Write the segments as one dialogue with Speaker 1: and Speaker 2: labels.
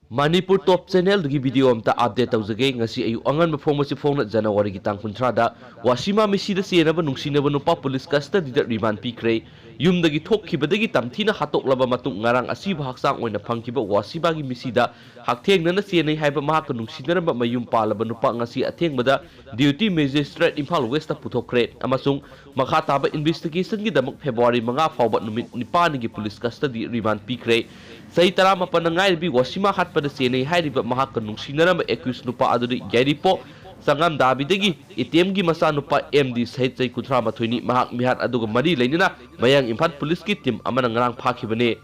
Speaker 1: Manipur Top Channel की video अमता update तौजगे ngasi ayu angan ma phong phone January की tang 13 da wasima misi da senaba nungsinaba nupa police custody da remand pikre yumdagi thokkibadagi tamthina hatoklaba matung ngarang asiba haksang oina phangkiba wasima gi misi da haktheng na senai haiba mahak nungsinaraba mayum palaba nupa ngasi athengbada duty magistrate Imphal West ta puthokre amasung makha taba investigation gi damak February 5 fawba numit 9 gi police custody remand pikre Sai tara mapan ngai bi wasima hat pada senai hairi ba mahak nungsinaraba accused nupa aduri yairipo sangam dabidagi ATM gi masa nupa MD sahit chai kuthra mathoini mahak mihat aduga mari leinina mayang Imphal police ki team amana ngarang phakibane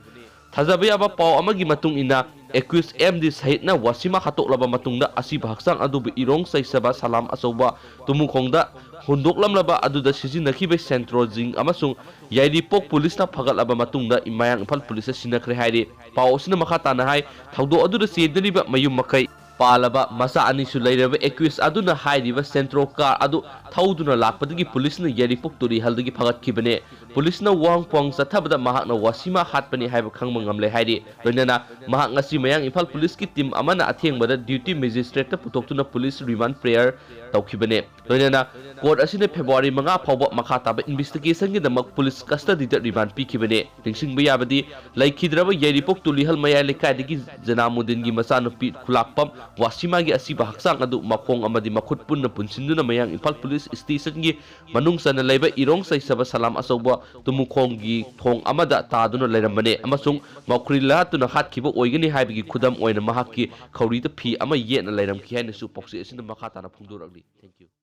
Speaker 1: thajaba ba paw amagi matung ina accused MD sahit na wasima hatoklaba matungda asiba haksang adubu irong sai saba salam asoba tumukhongda hundoklamlaba aduda sizinakhibe centro jing amasung yairipok police na phagalaba matungda imayang Imphal police sinakre hairi paw sina makha tana hai thaudo aduda sedriba mayum makai palaba masa ani su leiraba accused aduna hairiba centro car adu thauduna lakpadagi police na yairipok turi haldagi phagat police na wahang pong sathabada mahak na wasima hatpani haiba khangba ngamle hairi loinana mahak ngasi mayang Imphal police ki team amana athengbada duty magistrate ta putoktuna police remand prayer tawkhibane loinana court asine February 5 fawba makha taba investigation gi damak police custody da remand pikibane ningsingba yabadi laikhidraba yairipok tulihal mayai lekaidagi janamudin gi masanupi khulakpam wasima gi asiba haksang adu makhong amadi makhut punna punsinduna mayang Imphal police station gi manungsana leiba irong sai saba salam asoba tumukhong gi thong amada taduna leiramane amasung makrila tuna hatkhiba oigani haibigi khudam oina mahakki khawri ta phi ama yena leiram ki haina su poksi asina makha tana phungduragni thank you